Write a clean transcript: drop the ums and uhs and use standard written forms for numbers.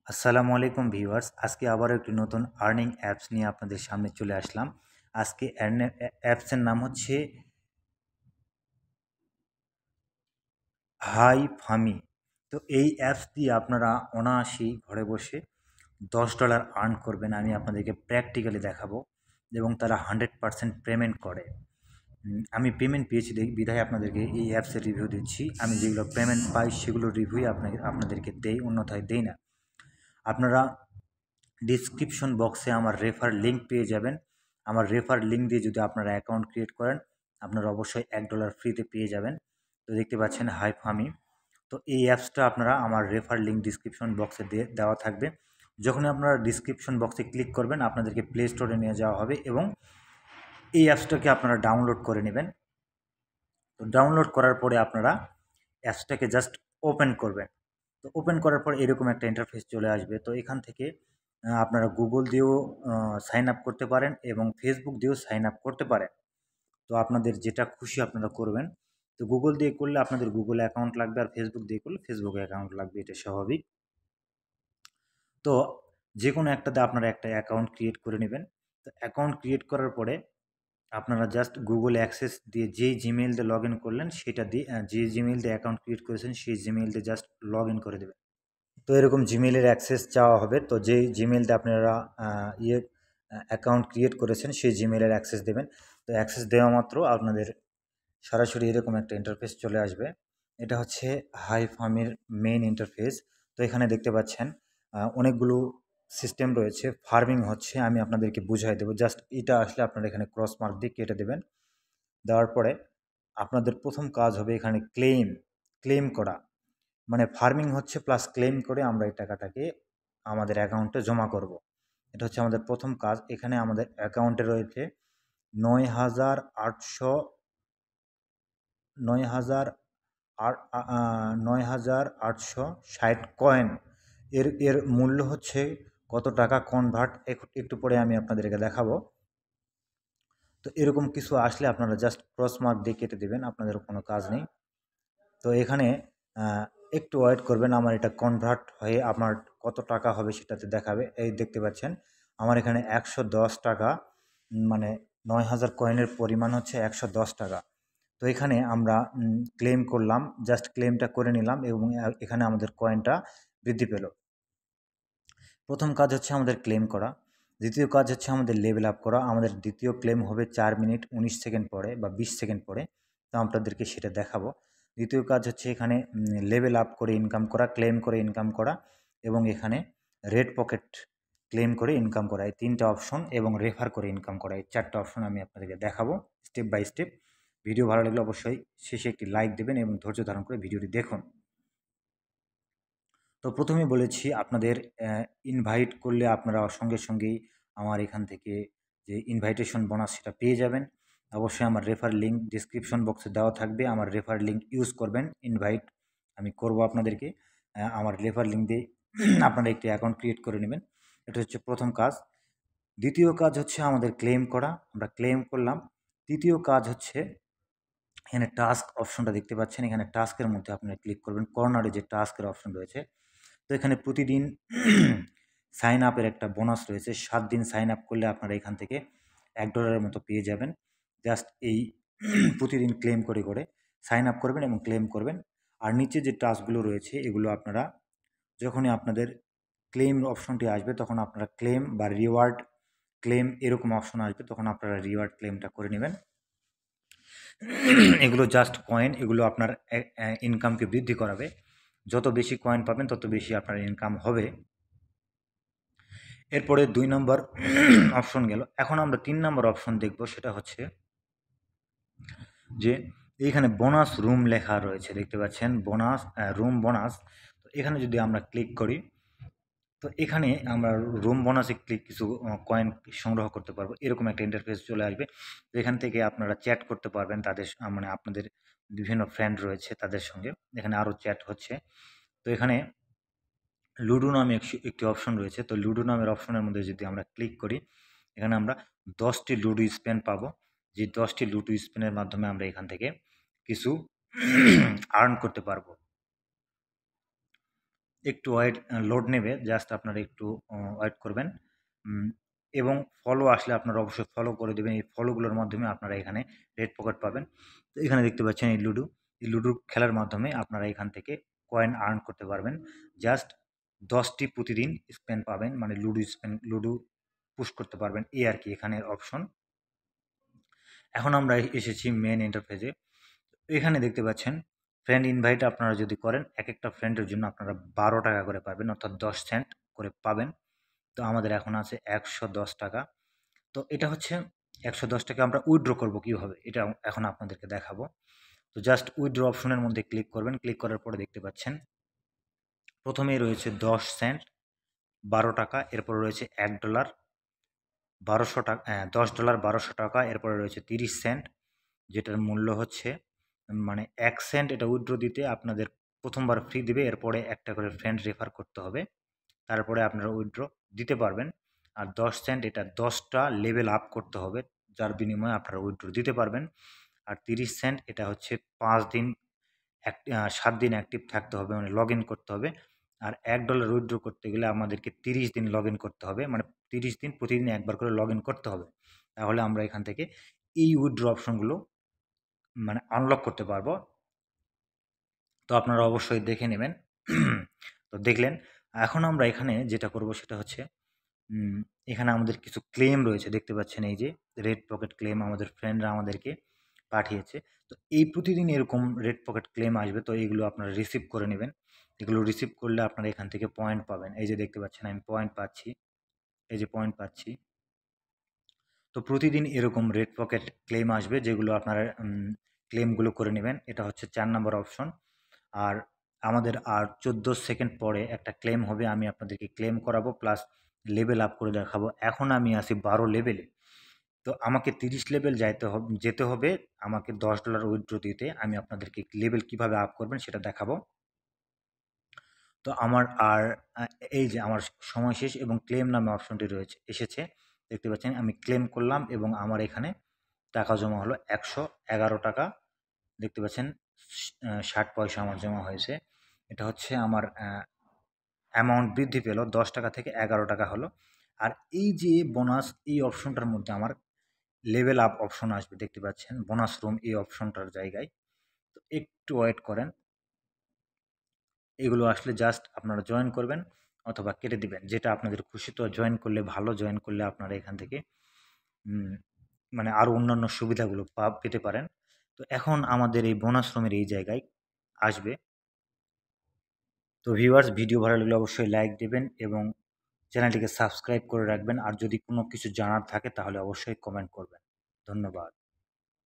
আসসালামু আলাইকুম ভিউয়ার্স, আজকে আবারও একটি নতুন আর্নিং অ্যাপস নিয়ে আপনাদের সামনে চলে আসলাম। আজকে অ্যাপসের নাম হচ্ছে হাই ফামি। তো এই অ্যাপস দিয়ে আপনারা অনায়াসেই ঘরে বসে $10 আর্ন করবেন। আমি আপনাদেরকে প্র্যাকটিক্যালি দেখাবো এবং তারা 100% পেমেন্ট করে। আমি পেমেন্ট পেয়েছি বিধায় আপনাদেরকে এই অ্যাপসের রিভিউ দিচ্ছি। আমি যেগুলো পেমেন্ট পাই সেগুলোর রিভিউই আপনাদেরকে দেই, অন্যথায় দেই না। আপনারা ডিসক্রিপশন বক্সে আমার রেফার লিঙ্ক পেয়ে যাবেন। আমার রেফার লিঙ্ক দিয়ে যদি আপনারা অ্যাকাউন্ট ক্রিয়েট করেন, আপনারা অবশ্যই $1 ফ্রিতে পেয়ে যাবেন। তো দেখতে পাচ্ছেন হাই ফার্মি। তো এই অ্যাপসটা আপনারা আমার রেফার লিঙ্ক ডিসক্রিপশন বক্সে দেওয়া থাকবে। যখনই আপনারা ডিসক্রিপশন বক্সে ক্লিক করবেন, আপনাদেরকে প্লে স্টোরে নিয়ে যাওয়া হবে এবং এই অ্যাপসটাকে আপনারা ডাউনলোড করে নেবেন। তো ডাউনলোড করার পরে আপনারা অ্যাপসটাকে জাস্ট ওপেন করবেন। তো ওপেন করার পর এরকম একটা ইন্টারফেস চলে আসবে। তো এখান থেকে আপনারা গুগল দিয়েও সাইন আপ করতে পারেন এবং ফেসবুক দিয়েও সাইন আপ করতে পারেন। তো আপনাদের যেটা খুশি আপনারা করবেন। তো গুগল দিয়ে করলে আপনাদের গুগল অ্যাকাউন্ট লাগবে, আর ফেসবুক দিয়ে করলে ফেসবুক অ্যাকাউন্ট লাগবে, এটা স্বাভাবিক। তো যে কোনো একটাতে আপনারা একটা অ্যাকাউন্ট ক্রিয়েট করে নেবেন। তো অ্যাকাউন্ট ক্রিয়েট করার পরে আপনারা জাস্ট গুগল অ্যাক্সেস দিয়ে যেই জিমেইল দিয়ে লগ ইন করলেন সেটা দিয়ে যে জিমেইল দিয়ে অ্যাকাউন্ট ক্রিয়েট করেছেন সেই জিমেইল দিয়ে জাস্ট লগ ইন করে দেবেন। তো এরকম জিমেইলের অ্যাক্সেস চাওয়া হবে। তো যেই জিমেইল দিয়ে আপনারা অ্যাকাউন্ট ক্রিয়েট করেছেন সেই জিমেইলের অ্যাক্সেস দেবেন। তো অ্যাক্সেস দেওয়া মাত্র আপনাদের সরাসরি এরকম একটা ইন্টারফেস চলে আসবে। এটা হচ্ছে হাই ফার্মের মেইন ইন্টারফেস। তো এখানে দেখতে পাচ্ছেন অনেকগুলো সিস্টেম রয়েছে। ফার্মিং হচ্ছে, আমি আপনাদেরকে বুঝাই দেবো। জাস্ট এটা আসলে আপনারা এখানে ক্রস মার্ক দিয়ে কেটে দেবেন। দেওয়ার পরে আপনাদের প্রথম কাজ হবে এখানে ক্লেম করা। মানে ফার্মিং হচ্ছে প্লাস ক্লেম করে আমরা এই টাকাটাকে আমাদের অ্যাকাউন্টে জমা করব। এটা হচ্ছে আমাদের প্রথম কাজ। এখানে আমাদের অ্যাকাউন্টে রয়েছে ৯,৮০০ ৯,৮৬০ কয়েন। এর মূল্য হচ্ছে কত টাকা কনভার্ট একটু পরে আমি আপনাদেরকে দেখাবো। তো এরকম কিছু আসলে আপনারা জাস্ট ক্রস মার্ক দিয়ে কেটে দেবেন, আপনাদের কোনো কাজ নেই। তো এখানে একটু ওয়েট করবেন, আমার এটা কনভার্ট হয়ে আমার কত টাকা হবে সেটাতে দেখাবে। এই দেখতে পাচ্ছেন আমার এখানে 110 টাকা, মানে ৯,০০০ কয়েনের পরিমাণ হচ্ছে 110 টাকা। তো এখানে আমরা ক্লেম করলাম, জাস্ট ক্লেমটা করে নিলাম এবং এখানে আমাদের কয়েনটা বৃদ্ধি পেল। প্রথম কাজ হচ্ছে আমাদের ক্লেম করা। দ্বিতীয় কাজ হচ্ছে আমাদের লেভেল আপ করা। আমাদের দ্বিতীয় ক্লেম হবে 4 মিনিট 19 সেকেন্ড পরে বা 20 সেকেন্ড পরে। তো আপনাদেরকে সেটা দেখাবো। দ্বিতীয় কাজ হচ্ছে এখানে লেভেল আপ করে ইনকাম করা, ক্লেম করে ইনকাম করা এবং এখানে রেড পকেট ক্লেম করে ইনকাম করা, এই 3টা অপশন, এবং রেফার করে ইনকাম করা, এই 4টা অপশন আমি আপনাদেরকে দেখাবো স্টেপ বাই স্টেপ। ভিডিও ভালো লাগলে অবশ্যই শেষে একটি লাইক দেবেন এবং ধৈর্য ধারণ করে ভিডিওটি দেখুন। তো প্রথমেই বলেছি আপনাদের ইনভাইট করলে আপনারা সঙ্গে সঙ্গেই আমার এখান থেকে যে ইনভাইটেশন বোনাস সেটা পেয়ে যাবেন। অবশ্যই আমার রেফার লিঙ্ক ডিসক্রিপশন বক্সে দেওয়া থাকবে, আমার রেফার লিঙ্ক ইউজ করবেন। ইনভাইট আমি করব আপনাদেরকে। আমার রেফার লিঙ্ক দিয়ে আপনারা একটি অ্যাকাউন্ট ক্রিয়েট করে নেবেন। এটা হচ্ছে প্রথম কাজ। দ্বিতীয় কাজ হচ্ছে আমাদের ক্লেম করা, আমরা ক্লেম করলাম। তৃতীয় কাজ হচ্ছে এখানে টাস্ক অপশনটা দেখতে পাচ্ছেন, এখানে টাস্কের মধ্যে আপনারা ক্লিক করবেন। কর্নারে যে টাস্কের অপশন রয়েছে, তো এখানে প্রতিদিন সাইন আপের একটা বোনাস রয়েছে। 7 দিন সাইন আপ করলে আপনারা এখান থেকে $1 মতো পেয়ে যাবেন। জাস্ট এই প্রতিদিন ক্লেম করে করে সাইন আপ করবেন এবং ক্লেম করবেন। আর নিচে যে টাস্কগুলো রয়েছে এগুলো আপনারা যখনই আপনাদের ক্লেম অপশনটি আসবে তখন আপনারা ক্লেম বা রিওয়ার্ড ক্লেম এরকম অপশন আসবে, তখন আপনারা রিওয়ার্ড ক্লেমটা করে নেবেন। এগুলো জাস্ট কয়েন, এগুলো আপনার ইনকামকে বৃদ্ধি করাবে। যত বেশি কয়েন পাবেন তত বেশি আপনার ইনকাম হবে। এরপরে 2 নম্বর অপশন গেল। এখন আমরা 3 নম্বর অপশন দেখব, সেটা হচ্ছে যে এইখানে বোনাস রুম লেখা রয়েছে, দেখতে পাচ্ছেন বোনাস রুম বোনাস। তো এখানে যদি আমরা ক্লিক করি, তো এখানে আমরা রুম বোনাসে কিছু কয়েন সংগ্রহ করতে পারবো। এরকম একটা ইন্টারফেস চলে আসবে। তো এখান থেকে আপনারা চ্যাট করতে পারবেন তাদের মানে আপনাদের বিভিন্ন ফ্রেন্ড রয়েছে তাদের সঙ্গে। এখানে আরও চ্যাট হচ্ছে। তো এখানে লুডো নামে একটি অপশন রয়েছে। তো লুডো নামের অপশনের মধ্যে যদি আমরা ক্লিক করি, এখানে আমরা 10টি লুডো স্পিন পাবো। যে 10টি লুডো স্পিনের মাধ্যমে আমরা এখান থেকে কিছু আর্ন করতে পারবো। একটু লোড নেবে, জাস্ট আপনারা একটু ওয়েট করবেন। উম, এবং ফলো আসলে আপনারা অবশ্যই ফলো করে দেবেন। এই ফলোগুলোর মাধ্যমে আপনারা এখানে রেড পকেট পাবেন। তো এখানে দেখতে পাচ্ছেন এই লুডো খেলার মাধ্যমে আপনারা এখান থেকে কয়েন আর্ন করতে পারবেন। জাস্ট 10টি প্রতিদিন স্পেন পাবেন, মানে লুডো পুশ করতে পারবেন, এই আর কি এখানের অপশন। এখন আমরা এসেছি মেন ইন্টারফেসে। এখানে দেখতে পাচ্ছেন ফ্রেন্ড ইনভাইট আপনারা যদি করেন, এক একটা ফ্রেন্ডের জন্য আপনারা 12 টাকা করে পাবেন, অর্থাৎ 10 সেন্ট করে পাবেন। তো আমাদের এখন আছে 110 টাকা। তো এটা হচ্ছে 110 টাকা আমরা উইথড্র করবো কীভাবে, এটা এখন আপনাদেরকে দেখাবো। তো জাস্ট উইথড্র অপশনের মধ্যে ক্লিক করবেন। ক্লিক করার পরে দেখতে পাচ্ছেন প্রথমেই রয়েছে 10 সেন্ট, 12 টাকা, এরপরে রয়েছে $1, 1200 টাকা, $10, 1200 টাকা, এরপরে রয়েছে 30 সেন্ট, যেটার মূল্য হচ্ছে মানে 1 সেন্ট। এটা উইথড্র দিতে আপনাদের প্রথমবার ফ্রি দিবে, এরপরে একটা করে ফ্রেন্ড রেফার করতে হবে, তারপরে আপনারা উইথড্র দিতে পারবেন। আর 10 সেন্ট এটা 10টা লেভেল আপ করতে হবে, যার বিনিময়ে আপনারা উইথড্র দিতে পারবেন। আর 30 সেন্ট এটা হচ্ছে 5 দিন 7 দিন অ্যাক্টিভ থাকতে হবে, মানে লগ ইন করতে হবে। আর $1 উইথড্র করতে গেলে আমাদেরকে 30 দিন লগ ইন করতে হবে, মানে 30 দিন প্রতিদিন একবার করে লগ ইন করতে হবে। তাহলে আমরা এখান থেকে এই উইথড্র অপশনগুলো মানে আনলক করতে পারবো। তো আপনারা অবশ্যই দেখে নেবেন। তো দেখলেন। এখন আমরা এখানে যেটা করব সেটা হচ্ছে এখানে আমাদের কিছু ক্লেম রয়েছে, দেখতে পাচ্ছেন এই যে রেড পকেট ক্লেম আমাদের ফ্রেন্ডরা আমাদেরকে পাঠিয়েছে। তো এই প্রতিদিন এরকম রেড পকেট ক্লেম আসবে, তো এইগুলো আপনারা রিসিভ করে নেবেন। এগুলো রিসিভ করলে আপনারা এখান থেকে পয়েন্ট পাবেন। এই যে দেখতে পাচ্ছেন আমি পয়েন্ট পাচ্ছি, এই যে পয়েন্ট পাচ্ছি। তো প্রতিদিন এরকম রেড পকেট ক্লেম আসবে, যেগুলো আপনারা ক্লেমগুলো করে নেবেন। এটা হচ্ছে 4 নম্বর অপশন। আর আমাদের আর 14 সেকেন্ড পরে একটা ক্লেম হবে, আমি আপনাদেরকে ক্লেম করাবো প্লাস লেভেল আপ করে দেখাবো। এখন আমি আছি 12 লেভেলে। তো আমাকে 30 লেভেল যেতে হবে আমাকে $10 উইথড্র দিতে। আমি আপনাদেরকে লেভেল কিভাবে আপ করবেন সেটা দেখাবো। তো আমার আর এই যে আমার সময় শেষ এবং ক্লেম নামে অপশনটি এসেছে, দেখতে পাচ্ছেন। আমি ক্লেম করলাম এবং আমার এখানে টাকা জমা হলো 111 টাকা। দেখতে পাচ্ছেন 60 পয়সা আমার জমা হয়েছে। এটা হচ্ছে আমার অ্যামাউন্ট বৃদ্ধি পেল, 10 টাকা থেকে 11 টাকা হলো। আর এই যে বোনাস, এই অপশনটার মধ্যে আমার লেভেল আপ অপশন আসবে, দেখতে পাচ্ছেন বোনাস রুম এই অপশনটার জায়গায়। তো একটু ওয়েট করেন, এগুলো আসলে জাস্ট আপনারা জয়েন করবেন অথবা কেটে দিবেন, যেটা আপনাদের খুশি। তো জয়েন করলে ভালো, জয়েন করলে আপনারা এখান থেকে মানে আরও অন্যান্য সুবিধাগুলো পেতে পারেন। তো এখন আমাদের এই বোনাস রুমের এই জায়গায় আসবে। তো ভিউয়ার্স, ভিডিও ভালো লাগলে অবশ্যই লাইক দেবেন এবং চ্যানেলটিকে সাবস্ক্রাইব করে রাখবেন। আর যদি কোনো কিছু জানার থাকে তাহলে অবশ্যই কমেন্ট করবেন। ধন্যবাদ।